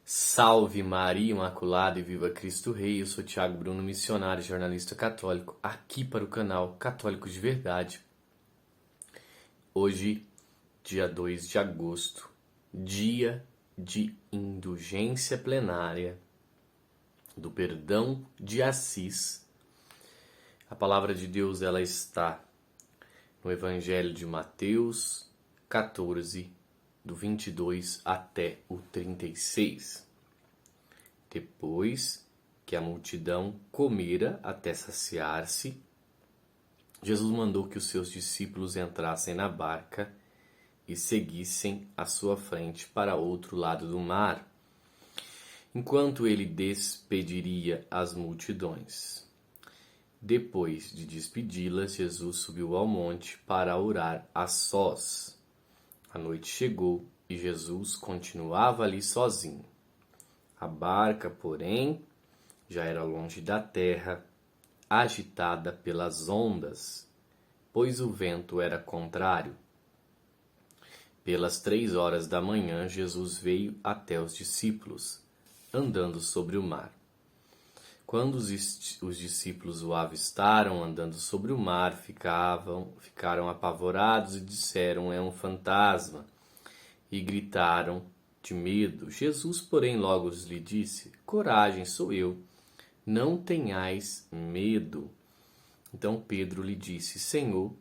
Salve Maria Imaculada e viva Cristo Rei. Eu sou Thiago Bruno, missionário e jornalista católico, aqui para o canal Católico de Verdade. Hoje, dia 2 de agosto, dia de indulgência plenária do perdão de Assis. A palavra de Deus ela está no Evangelho de Mateus 14, do 22 até o 36. Depois que a multidão comera até saciar-se, Jesus mandou que os seus discípulos entrassem na barca e seguissem à sua frente para outro lado do mar, enquanto ele despediria as multidões. Depois de despedi-las, Jesus subiu ao monte para orar a sós. A noite chegou e Jesus continuava ali sozinho. A barca, porém, já era longe da terra, agitada pelas ondas, pois o vento era contrário. Pelas 3 horas da manhã, Jesus veio até os discípulos, andando sobre o mar. Quando os discípulos o avistaram andando sobre o mar, ficaram apavorados e disseram: "É um fantasma", e gritaram de medo. Jesus, porém, logo lhe disse: "Coragem, sou eu, não tenhais medo." Então Pedro lhe disse: "Senhor,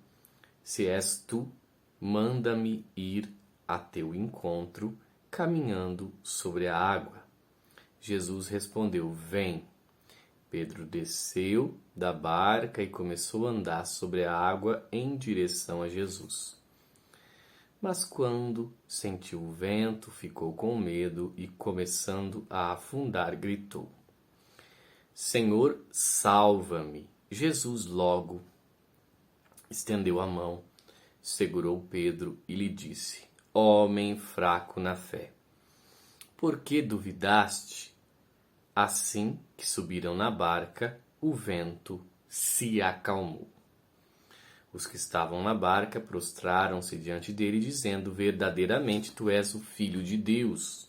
se és tu, manda-me ir a teu encontro, caminhando sobre a água." Jesus respondeu: "Vem." Pedro desceu da barca e começou a andar sobre a água em direção a Jesus. Mas quando sentiu o vento, ficou com medo e, começando a afundar, gritou: "Senhor, salva-me." Jesus logo estendeu a mão, segurou Pedro e lhe disse: "Homem fraco na fé, por que duvidaste?" Assim que subiram na barca, o vento se acalmou. Os que estavam na barca prostraram-se diante dele, dizendo: "Verdadeiramente tu és o Filho de Deus."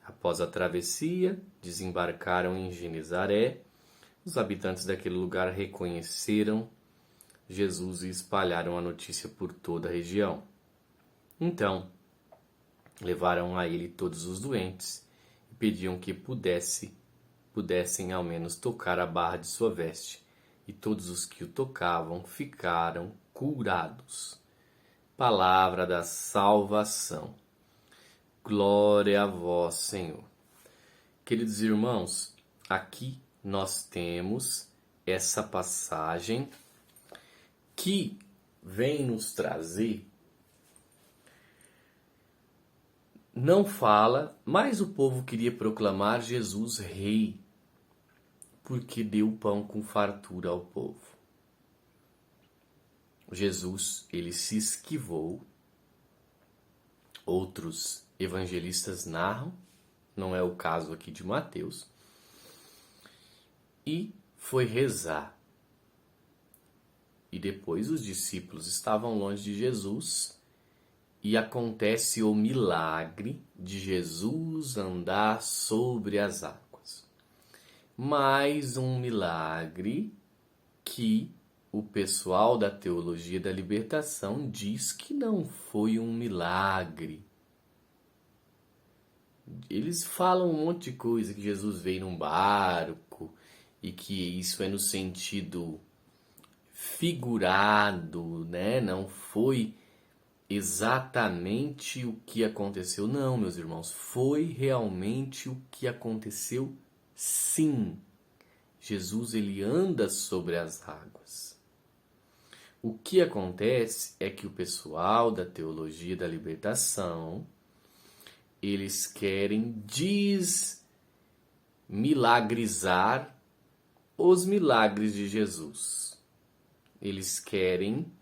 Após a travessia, desembarcaram em Genesaré. Os habitantes daquele lugar reconheceram Jesus e espalharam a notícia por toda a região. Então, levaram a ele todos os doentes e pediam que pudessem ao menos tocar a barra de sua veste, e todos os que o tocavam ficaram curados. Palavra da salvação. Glória a vós, Senhor. Queridos irmãos, aqui nós temos essa passagem que vem nos trazer. Não fala, mas o povo queria proclamar Jesus rei, porque deu pão com fartura ao povo. Jesus, ele se esquivou. Outros evangelistas narram, não é o caso aqui de Mateus, e foi rezar. E depois os discípulos estavam longe de Jesus, e acontece o milagre de Jesus andar sobre as águas. Mais um milagre que o pessoal da teologia da libertação diz que não foi um milagre. Eles falam um monte de coisa, que Jesus veio num barco e que isso é no sentido figurado, né? Não foi exatamente o que aconteceu. Não, meus irmãos, foi realmente o que aconteceu, sim. Jesus, ele anda sobre as águas. O que acontece é que o pessoal da teologia da libertação, eles querem desmilagrizar os milagres de Jesus. Eles querem,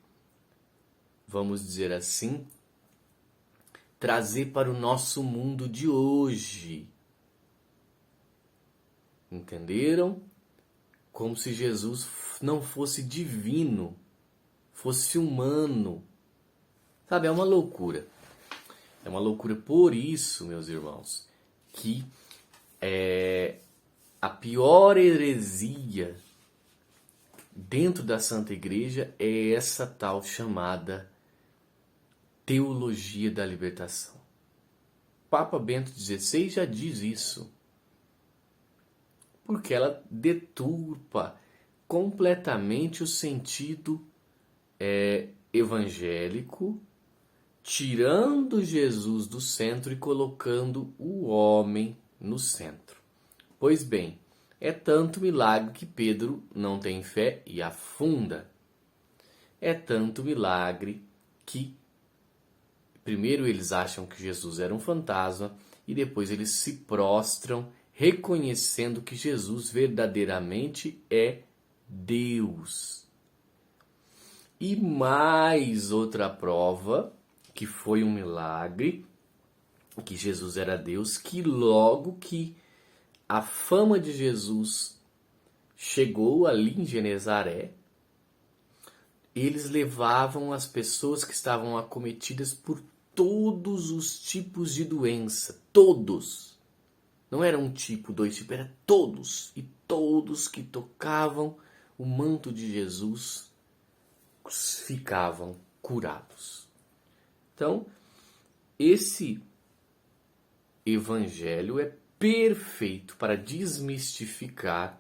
vamos dizer assim, trazer para o nosso mundo de hoje. Entenderam? Como se Jesus não fosse divino, fosse humano. Sabe, é uma loucura. É uma loucura. Por isso, meus irmãos, que a pior heresia dentro da Santa Igreja é essa tal chamada teologia da libertação. Papa Bento XVI já diz isso, porque ela deturpa completamente o sentido evangélico, tirando Jesus do centro e colocando o homem no centro. Pois bem, é tanto milagre que Pedro não tem fé e afunda. É tanto milagre que primeiro eles acham que Jesus era um fantasma e depois eles se prostram reconhecendo que Jesus verdadeiramente é Deus. E mais outra prova que foi um milagre, que Jesus era Deus, que logo que a fama de Jesus chegou ali em Genezaré, eles levavam as pessoas que estavam acometidas por todos os tipos de doença. Todos. Não era um tipo, dois tipos, era todos. E todos que tocavam o manto de Jesus ficavam curados. Então, esse evangelho é perfeito para desmistificar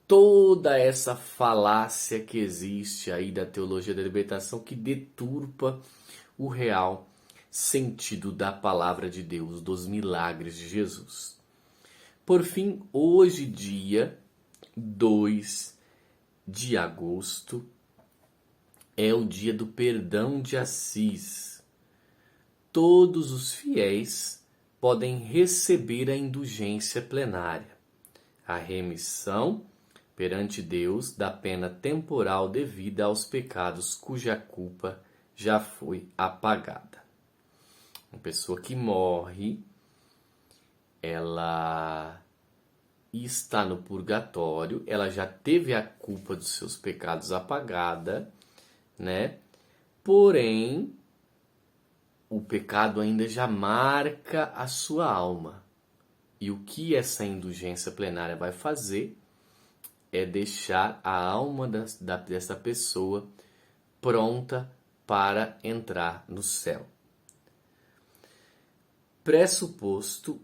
toda essa falácia que existe aí da teologia da libertação, que deturpa o real sentido da palavra de Deus, dos milagres de Jesus. Por fim, hoje, dia 2 de agosto, é o dia do perdão de Assis. Todos os fiéis podem receber a indulgência plenária, a remissão perante Deus da pena temporal devida aos pecados cuja culpa já foi apagada. Uma pessoa que morre, ela está no purgatório, ela já teve a culpa dos seus pecados apagada, né? Porém, o pecado ainda já marca a sua alma. E o que essa indulgência plenária vai fazer é deixar a alma dessa pessoa pronta para entrar no céu. Pressuposto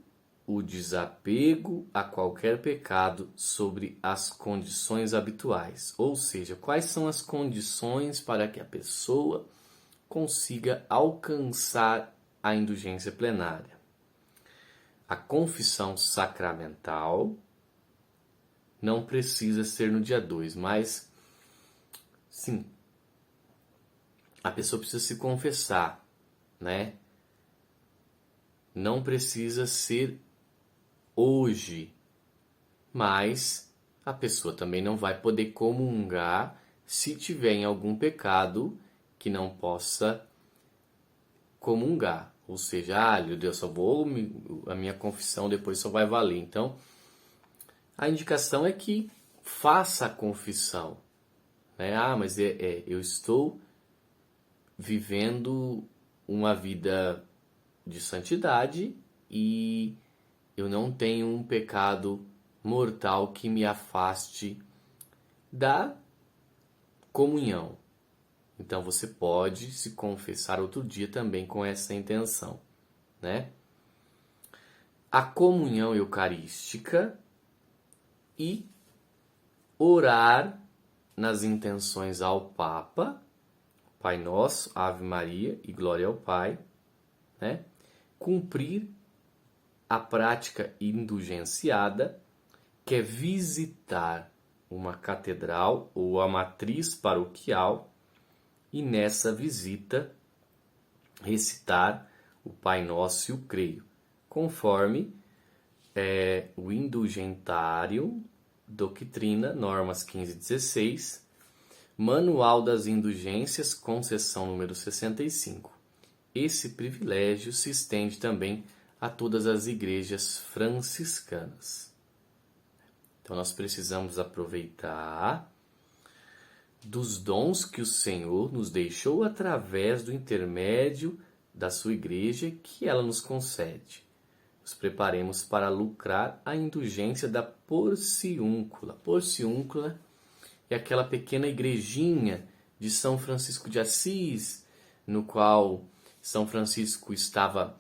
o desapego a qualquer pecado sobre as condições habituais, ou seja, quais são as condições para que a pessoa consiga alcançar a indulgência plenária. A confissão sacramental não precisa ser no dia 2, mas sim, a pessoa precisa se confessar, né? Não precisa ser hoje, mas a pessoa também não vai poder comungar se tiver em algum pecado que não possa comungar. Ou seja, meu Deus, a minha confissão depois só vai valer. Então, a indicação é que faça a confissão, né? Mas eu estou vivendo uma vida de santidade e eu não tenho um pecado mortal que me afaste da comunhão. Então você pode se confessar outro dia também com essa intenção, né? A comunhão eucarística e orar nas intenções ao Papa, Pai Nosso, Ave Maria e Glória ao Pai, né? Cumprir a prática indulgenciada, que é visitar uma catedral ou a matriz paroquial e nessa visita recitar o Pai Nosso e o Creio, conforme o Indulgentário Doctrina, normas 15 e 16, Manual das Indulgências, concessão número 65. Esse privilégio se estende também a todas as igrejas franciscanas. Então nós precisamos aproveitar dos dons que o Senhor nos deixou através do intermédio da sua igreja que ela nos concede. nos preparemos para lucrar a indulgência da Porciúncula. Porciúncula é aquela pequena igrejinha de São Francisco de Assis, no qual São Francisco estava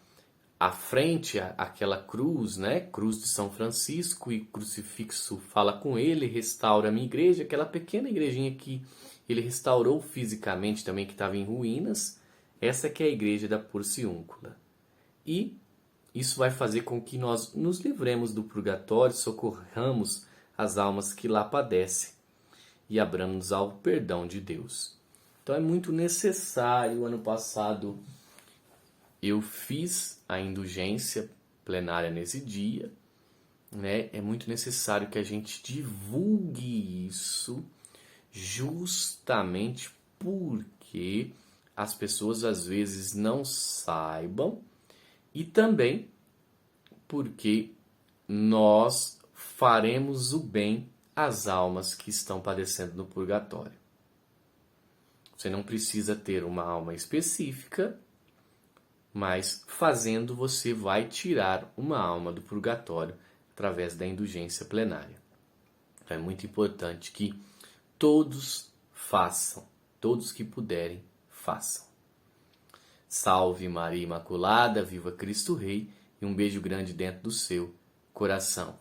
à frente àquela cruz, né? Cruz de São Francisco, e crucifixo fala com ele, restaura a minha igreja, aquela pequena igrejinha que ele restaurou fisicamente também, que estava em ruínas. Essa que é a igreja da Porciúncula. E isso vai fazer com que nós nos livremos do purgatório, socorramos as almas que lá padecem e abramos ao perdão de Deus. Então é muito necessário. Ano passado eu fiz a indulgência plenária nesse dia, né? É muito necessário que a gente divulgue isso, justamente porque as pessoas às vezes não saibam, e também porque nós faremos o bem às almas que estão padecendo no purgatório. Você não precisa ter uma alma específica, mas fazendo você vai tirar uma alma do purgatório através da indulgência plenária. Então é muito importante que todos façam, todos que puderem, façam. Salve Maria Imaculada, viva Cristo Rei, e um beijo grande dentro do seu coração.